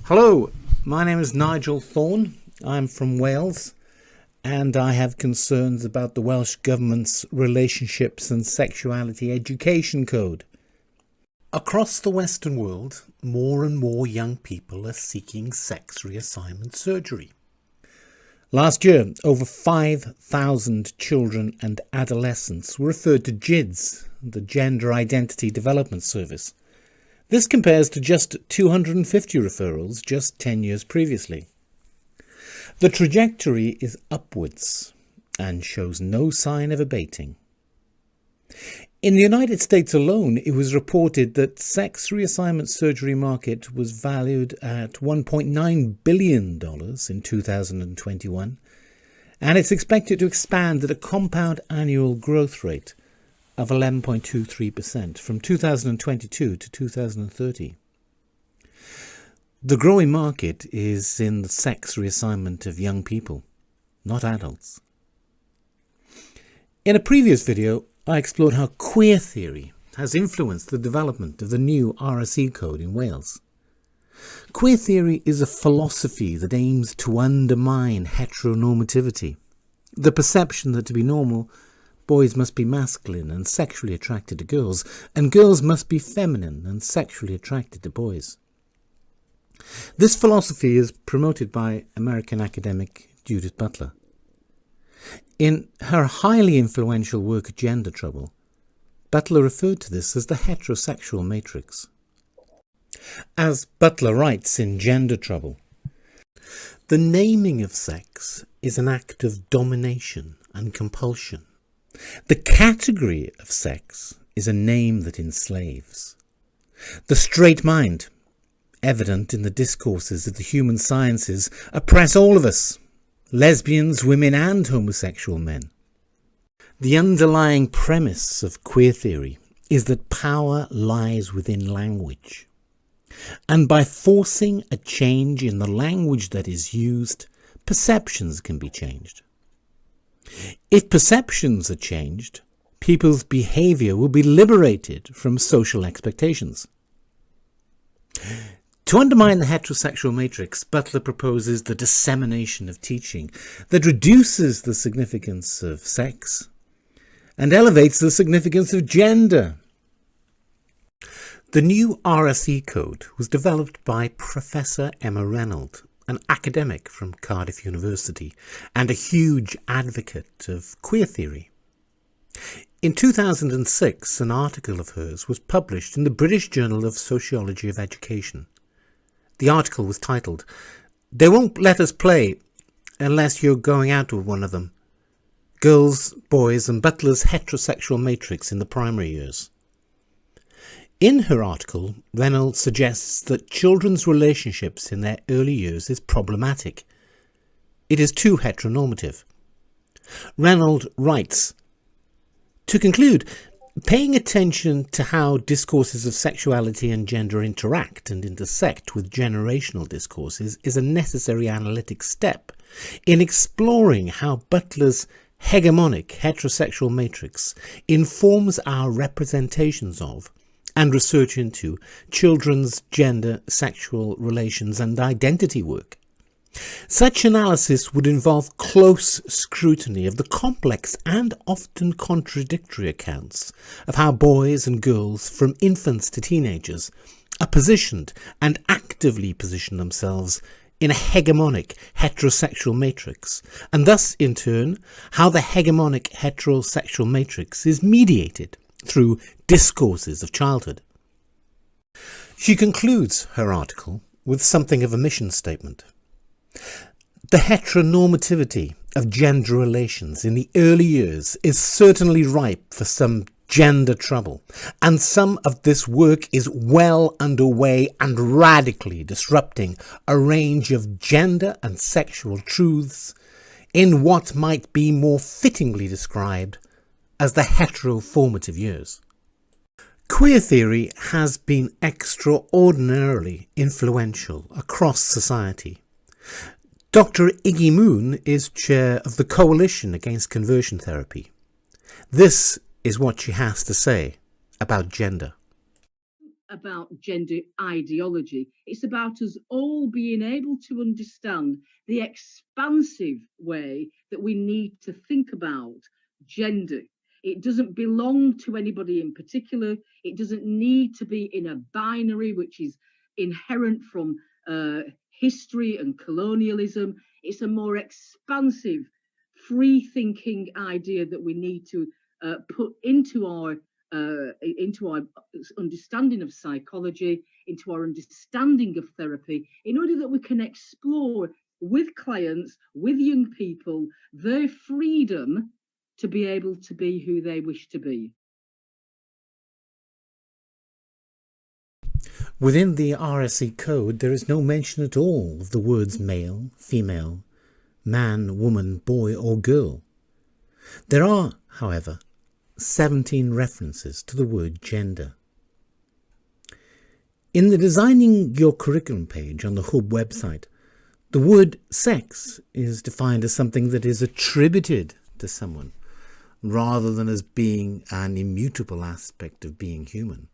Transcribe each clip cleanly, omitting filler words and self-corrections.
Hello, my name is Nigel Thorne. I'm from Wales and I have concerns about the Welsh Government's Relationships and Sexuality Education Code. Across the Western world, more and more young people are seeking sex reassignment surgery. Last year, over 5,000 children and adolescents were referred to GIDS, the Gender Identity Development Service. This compares to just 250 referrals just 10 years previously. The trajectory is upwards and shows no sign of abating. In the United States alone, it was reported that sex reassignment surgery market was valued at $1.9 billion in 2021, and it's expected to expand at a compound annual growth rate of 11.23% from 2022 to 2030. The growing market is in the sex reassignment of young people, not adults. In a previous video, I explored how queer theory has influenced the development of the new RSE Code in Wales. Queer theory is a philosophy that aims to undermine heteronormativity, the perception that to be normal, boys must be masculine and sexually attracted to girls, and girls must be feminine and sexually attracted to boys. This philosophy is promoted by American academic Judith Butler. In her highly influential work Gender Trouble, Butler referred to this as the heterosexual matrix. As Butler writes in Gender Trouble, the naming of sex is an act of domination and compulsion. The category of sex is a name that enslaves. The straight mind, evident in the discourses of the human sciences, oppress all of us, lesbians, women and homosexual men. The underlying premise of queer theory is that power lies within language, and by forcing a change in the language that is used, perceptions can be changed. If perceptions are changed, people's behaviour will be liberated from social expectations. To undermine the heterosexual matrix, Butler proposes the dissemination of teaching that reduces the significance of sex and elevates the significance of gender. The new RSE Code was developed by Professor Emma Renold, an academic from Cardiff University and a huge advocate of queer theory. In 2006, an article of hers was published in the British Journal of Sociology of Education. The article was titled, "They Won't Let Us Play Unless You're Going Out with One of Them. Girls, Boys and Butler's Heterosexual Matrix in the Primary Years." In her article, Renold suggests that children's relationships in their early years is problematic. It is too heteronormative. Renold writes, "To conclude, paying attention to how discourses of sexuality and gender interact and intersect with generational discourses is a necessary analytic step in exploring how Butler's hegemonic heterosexual matrix informs our representations of and research into children's gender, sexual relations and identity work. Such analysis would involve close scrutiny of the complex and often contradictory accounts of how boys and girls from infants to teenagers are positioned and actively position themselves in a hegemonic heterosexual matrix, and thus in turn how the hegemonic heterosexual matrix is mediated through discourses of childhood." She concludes her article with something of a mission statement. The heteronormativity of gender relations in the early years is certainly ripe for some gender trouble, and some of this work is well underway and radically disrupting a range of gender and sexual truths in what might be more fittingly described as the heteroformative years. Queer theory has been extraordinarily influential across society. Dr. Igi Moon is chair of the Coalition Against Conversion Therapy. This is what she has to say about gender. about gender ideology. It's about us all being able to understand the expansive way that we need to think about gender. It doesn't belong to anybody in particular. It doesn't need to be in a binary, which is inherent from history and colonialism. It's a more expansive, free-thinking idea that we need to put into our understanding of psychology, into our understanding of therapy, in order that we can explore with clients, with young people, their freedom to be able to be who they wish to be. Within the RSE Code, there is no mention at all of the words male, female, man, woman, boy or girl. There are, however, 17 references to the word gender. In the Designing Your Curriculum page on the Hub website, the word sex is defined as something that is attributed to someone, rather than as being an immutable aspect of being human.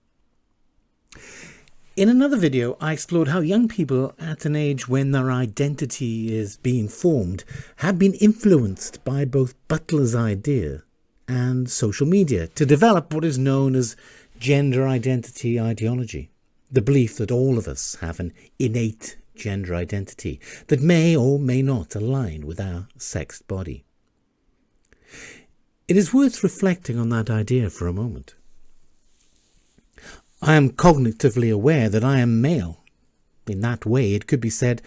In another video, I explored how young people at an age when their identity is being formed have been influenced by both Butler's idea and social media to develop what is known as gender identity ideology, the belief that all of us have an innate gender identity that may or may not align with our sexed body. It is worth reflecting on that idea for a moment. I am cognitively aware that I am male. In that way, it could be said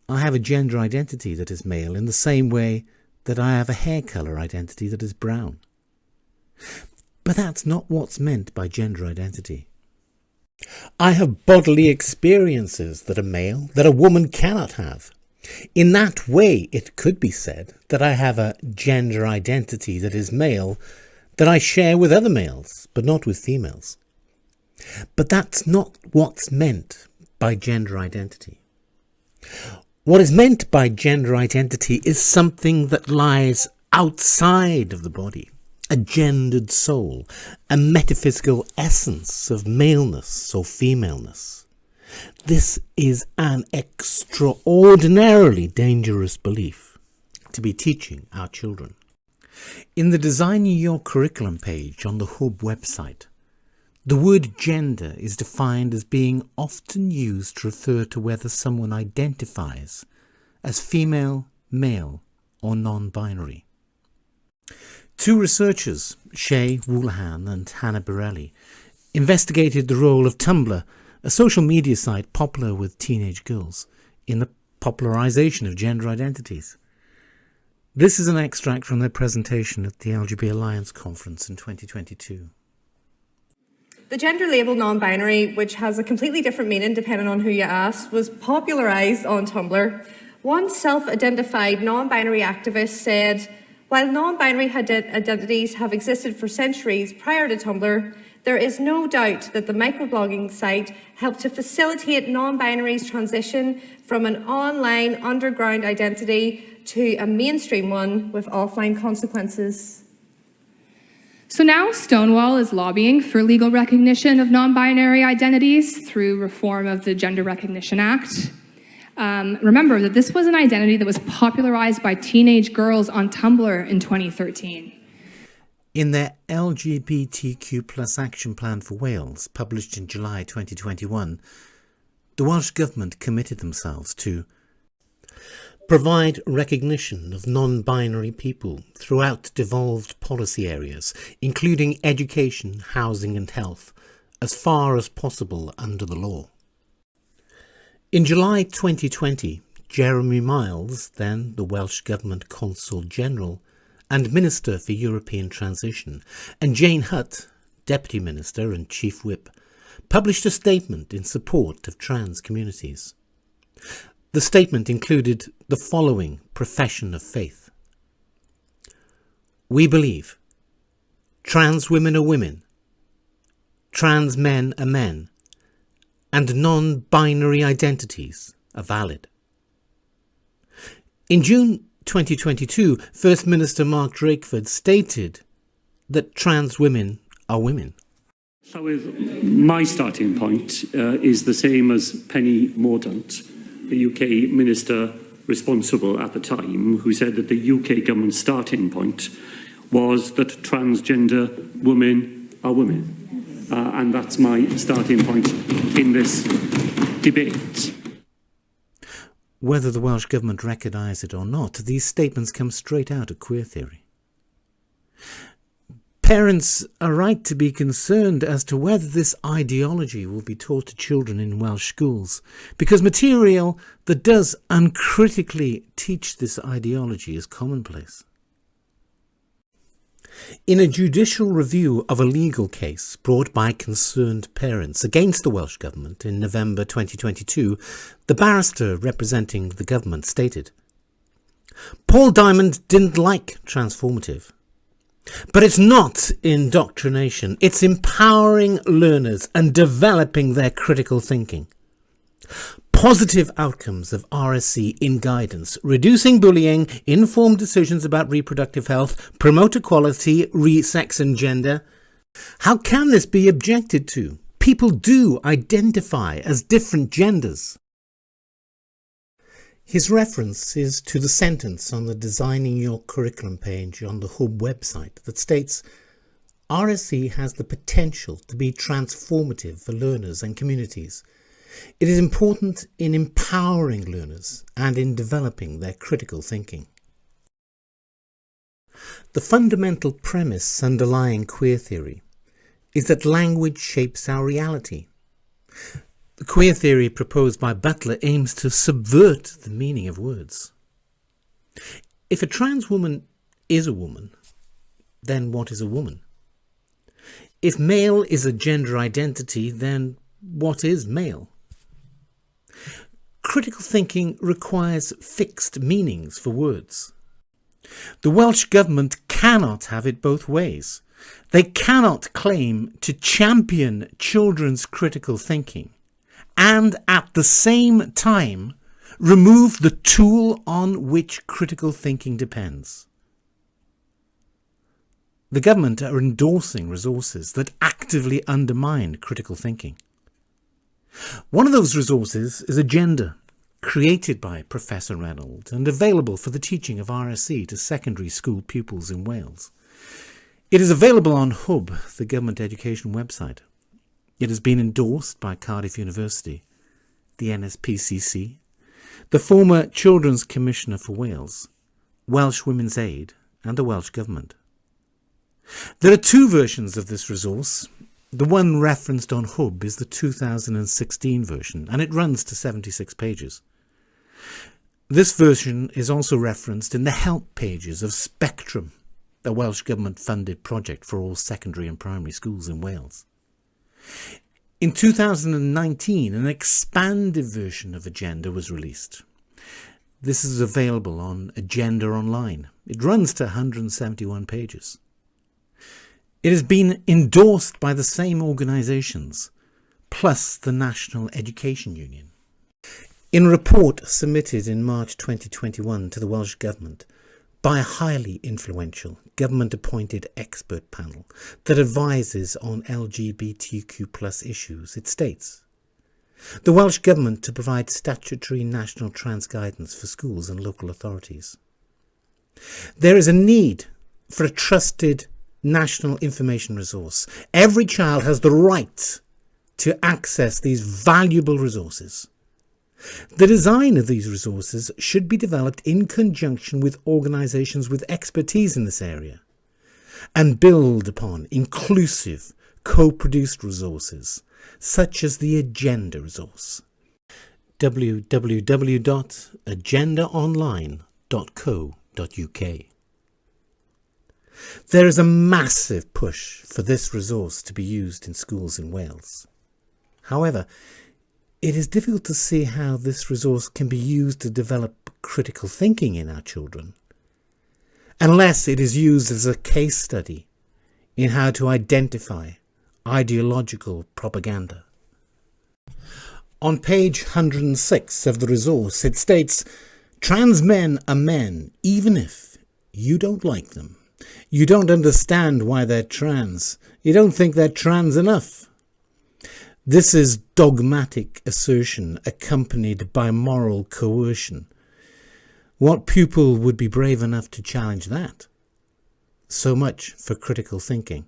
I have a gender identity that is male in the same way that I have a hair colour identity that is brown. But that's not what's meant by gender identity. I have bodily experiences that a male, that a woman cannot have. In that way, it could be said that I have a gender identity that is male that I share with other males, but not with females. But that's not what's meant by gender identity. What is meant by gender identity is something that lies outside of the body, a gendered soul, a metaphysical essence of maleness or femaleness. This is an extraordinarily dangerous belief to be teaching our children. In the Designing Your Curriculum page on the Hub website, the word gender is defined as being often used to refer to whether someone identifies as female, male or non-binary. Two researchers, Shay Woolahan and Hannah Borelli, investigated the role of Tumblr, a social media site popular with teenage girls, in the popularisation of gender identities. This is an extract from their presentation at the LGBT Alliance conference in 2022. The gender label non-binary, which has a completely different meaning depending on who you ask, was popularised on Tumblr. One self-identified non-binary activist said, "While non-binary identities have existed for centuries prior to Tumblr, there is no doubt that the microblogging site helped to facilitate non-binary's transition from an online underground identity to a mainstream one with offline consequences." So now Stonewall is lobbying for legal recognition of non-binary identities through reform of the Gender Recognition Act. Remember that this was an identity that was popularized by teenage girls on Tumblr in 2013. In their LGBTQ+ Action Plan for Wales, published in July 2021, the Welsh Government committed themselves to provide recognition of non-binary people throughout devolved policy areas, including education, housing and health, as far as possible under the law. In July 2020, Jeremy Miles, then the Welsh Government Consul General and Minister for European Transition, and Jane Hutt, Deputy Minister and Chief Whip, published a statement in support of trans communities. The statement included the following profession of faith. We believe trans women are women, trans men are men, and non-binary identities are valid. In June 2022, First Minister Mark Drakeford stated that trans women are women. So my starting point is the same as Penny Mordaunt, the UK minister responsible at the time, who said that the UK government's starting point was that transgender women are women. And that's my starting point in this debate. Whether the Welsh Government recognise it or not, these statements come straight out of queer theory. Parents are right to be concerned as to whether this ideology will be taught to children in Welsh schools, because material that does uncritically teach this ideology is commonplace. In a judicial review of a legal case brought by concerned parents against the Welsh Government in November 2022, the barrister representing the government stated, "Paul Diamond didn't like transformative. But it's not indoctrination, it's empowering learners and developing their critical thinking. Positive outcomes of RSE in guidance, reducing bullying, informed decisions about reproductive health, promote equality, sex and gender. How can this be objected to? People do identify as different genders." His reference is to the sentence on the Designing Your Curriculum page on the Hub website that states, "RSE has the potential to be transformative for learners and communities. It is important in empowering learners and in developing their critical thinking." The fundamental premise underlying queer theory is that language shapes our reality. The queer theory proposed by Butler aims to subvert the meaning of words. If a trans woman is a woman, then what is a woman? If male is a gender identity, then what is male? Critical thinking requires fixed meanings for words. The Welsh Government cannot have it both ways. They cannot claim to champion children's critical thinking and at the same time remove the tool on which critical thinking depends. The government are endorsing resources that actively undermine critical thinking. One of those resources is Agenda, created by Professor Renold and available for the teaching of RSE to secondary school pupils in Wales. It is available on Hub, the government education website. It has been endorsed by Cardiff University, the NSPCC, the former Children's Commissioner for Wales, Welsh Women's Aid and the Welsh Government. There are two versions of this resource. The one referenced on Hub is the 2016 version, and it runs to 76 pages. This version is also referenced in the help pages of Spectrum, the Welsh Government-funded project for all secondary and primary schools in Wales. In 2019, an expanded version of Agenda was released. This is available on Agenda Online. It runs to 171 pages. It has been endorsed by the same organisations, plus the National Education Union. In a report submitted in March 2021 to the Welsh Government by a highly influential government-appointed expert panel that advises on LGBTQ+ issues, it states, "The Welsh Government to provide statutory national trans guidance for schools and local authorities. There is a need for a trusted national information resource. Every child has the right to access these valuable resources. The design of these resources should be developed in conjunction with organisations with expertise in this area and build upon inclusive, co-produced resources such as the Agenda resource. www.agendaonline.co.uk. There is a massive push for this resource to be used in schools in Wales. However, it is difficult to see how this resource can be used to develop critical thinking in our children, unless it is used as a case study in how to identify ideological propaganda. On page 106 of the resource, it states, "Trans men are men, even if you don't like them. You don't understand why they're trans. You don't think they're trans enough. This is dogmatic assertion accompanied by moral coercion. What pupil would be brave enough to challenge that? So much for critical thinking.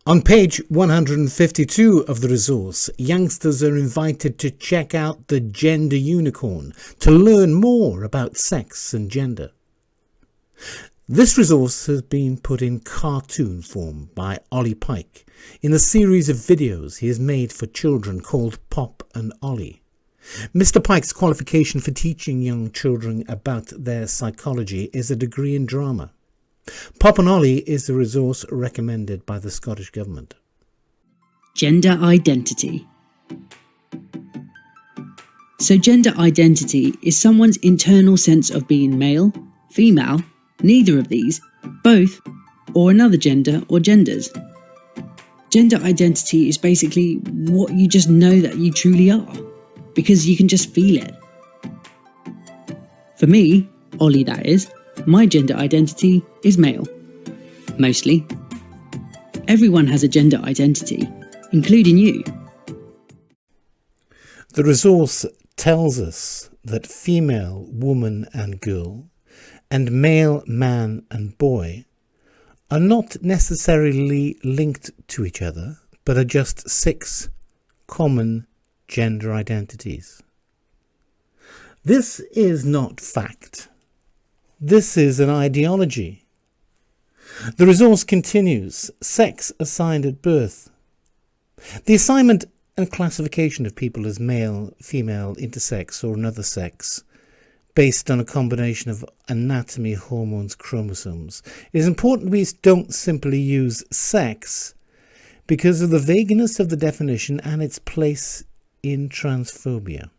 On page 152 of the resource, youngsters are invited to check out the Gender Unicorn to learn more about sex and gender. This resource has been put in cartoon form by Olly Pike in a series of videos he has made for children called Pop and Olly. Mr. Pike's qualification for teaching young children about their psychology is a degree in drama. Pop and Olly is the resource recommended by the Scottish Government. Gender identity. So gender identity is someone's internal sense of being male, female, neither of these, both, or another gender or genders. Gender identity is basically what you just know that you truly are, because you can just feel it. For me, Olly that is, my gender identity is male. Mostly. Everyone has a gender identity, including you. The resource tells us that female, woman and girl, and male, man and boy are not necessarily linked to each other, but are just 6 common gender identities. This is not fact. This is an ideology. The resource continues, sex assigned at birth. The assignment and classification of people as male, female, intersex or another sex based on a combination of anatomy, hormones, chromosomes. It is important we don't simply use sex because of the vagueness of the definition and its place in transphobia.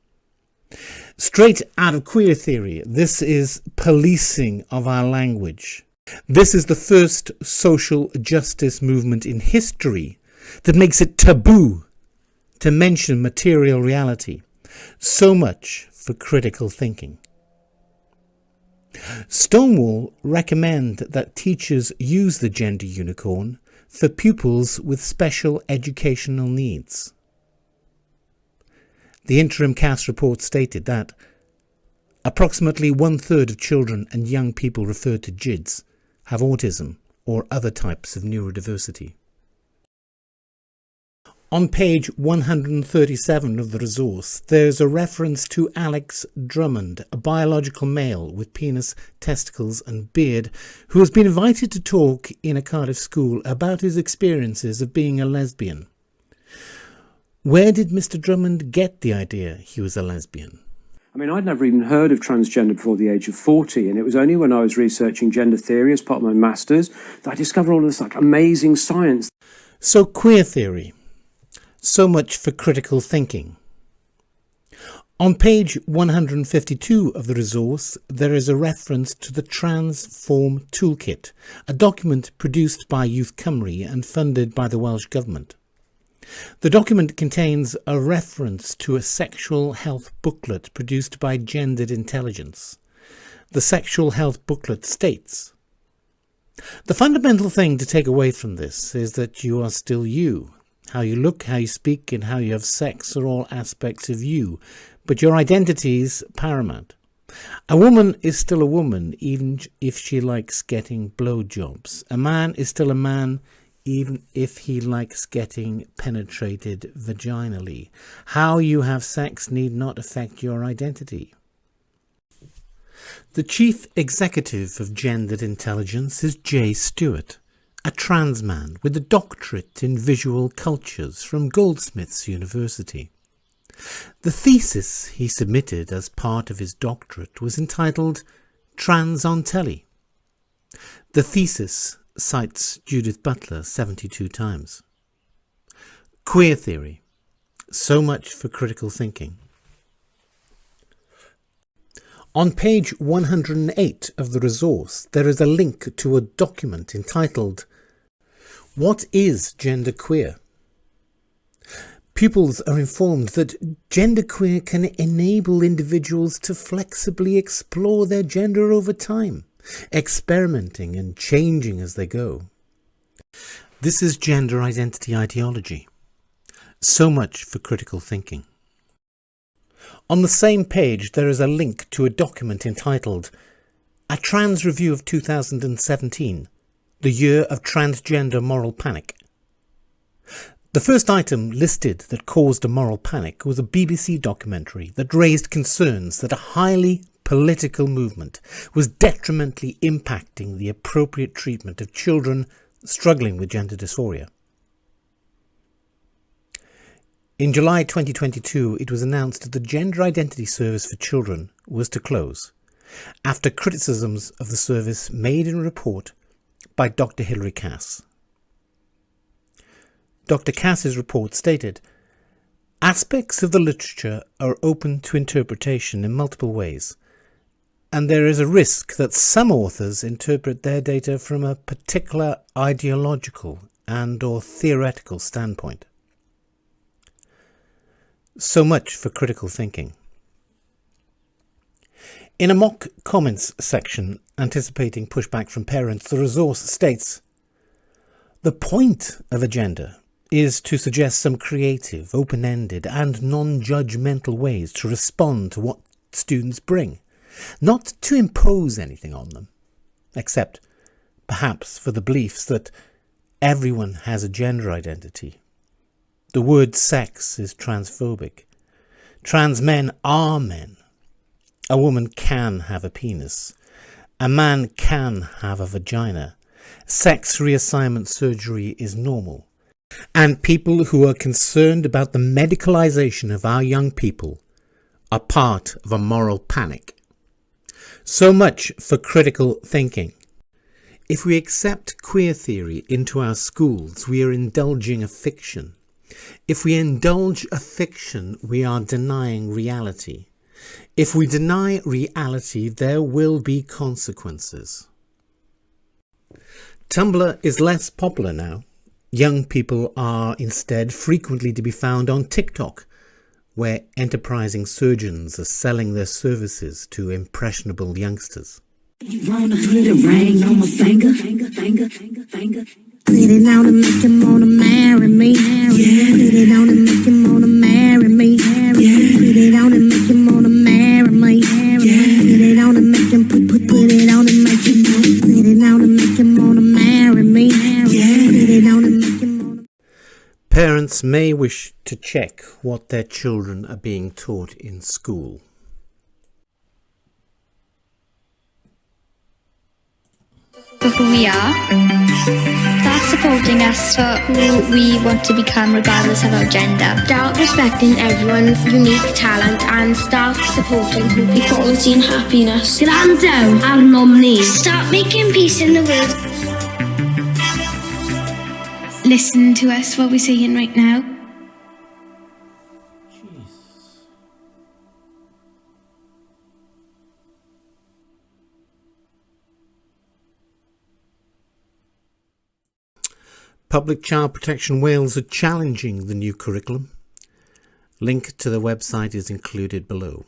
Straight out of queer theory, this is policing of our language. This is the first social justice movement in history that makes it taboo to mention material reality. So much for critical thinking. Stonewall recommend that teachers use the gender unicorn for pupils with special educational needs. The interim CAS report stated that approximately 1/3 of children and young people referred to GIDS have autism or other types of neurodiversity. On page 137 of the resource, there is a reference to Alex Drummond, a biological male with penis, testicles and beard, who has been invited to talk in a Cardiff school about his experiences of being a lesbian. Where did Mr. Drummond get the idea he was a lesbian? I mean, I'd never even heard of transgender before the age of 40, and it was only when I was researching gender theory as part of my master's that I discovered all this amazing science. So queer theory. So much for critical thinking. On page 152 of the resource, there is a reference to the Transform Toolkit, a document produced by Youth Cymru and funded by the Welsh Government. The document contains a reference to a sexual health booklet produced by Gendered Intelligence. The sexual health booklet states, "The fundamental thing to take away from this is that you are still you. How you look, how you speak, and how you have sex are all aspects of you, but your identity is paramount. A woman is still a woman, even if she likes getting blowjobs. A man is still a man, even if he likes getting penetrated vaginally. How you have sex need not affect your identity." The Chief Executive of Gendered Intelligence is J. Stewart, a trans man with a doctorate in visual cultures from Goldsmiths University. The thesis he submitted as part of his doctorate was entitled Trans on Telly. The thesis cites Judith Butler 72 times. Queer theory. So much for critical thinking. On page 108 of the resource, there is a link to a document entitled What is Genderqueer? Pupils are informed that genderqueer can enable individuals to flexibly explore their gender over time, experimenting and changing as they go. This is gender identity ideology. So much for critical thinking. On the same page, there is a link to a document entitled A Trans Review of 2017, the Year of Transgender Moral Panic. The first item listed that caused a moral panic was a BBC documentary that raised concerns that a highly political movement was detrimentally impacting the appropriate treatment of children struggling with gender dysphoria. In July 2022, it was announced that the Gender Identity Service for Children was to close, after criticisms of the service made in a report by Dr. Hilary Cass. Dr. Cass's report stated, "Aspects of the literature are open to interpretation in multiple ways, and there is a risk that some authors interpret their data from a particular ideological and/or theoretical standpoint." So much for critical thinking. In a mock comments section anticipating pushback from parents, the resource states, "The point of a gender is to suggest some creative, open-ended and non-judgmental ways to respond to what students bring, not to impose anything on them, except perhaps for the beliefs that everyone has a gender identity. The word sex is transphobic. Trans men are men. A woman can have a penis. A man can have a vagina. Sex reassignment surgery is normal. And people who are concerned about the medicalisation of our young people are part of a moral panic." So much for critical thinking. If we accept queer theory into our schools, we are indulging a fiction. If we indulge a fiction, we are denying reality. If we deny reality, there will be consequences. Tumblr is less popular now. Young people are instead frequently to be found on TikTok, where enterprising surgeons are selling their services to impressionable youngsters. You wanna put a ring on my finger, Put it on and make him wanna marry me. Yeah. Put it on and make him wanna marry me. Yeah. Put it on and make him wanna marry me. Yeah. Put it on and make him put it on and make him put it on and make him wanna marry me. Yeah. Put it on and make him wanna. Parents may wish to check what their children are being taught in school. For who we are, that's supporting us for who we want to become regardless of our gender. Start respecting everyone's unique talent and start supporting equality and happiness. Grando our nominees. Start making peace in the world. Listen to us, what we're saying right now. Public Child Protection Wales are challenging the new curriculum. Link to the website is included below.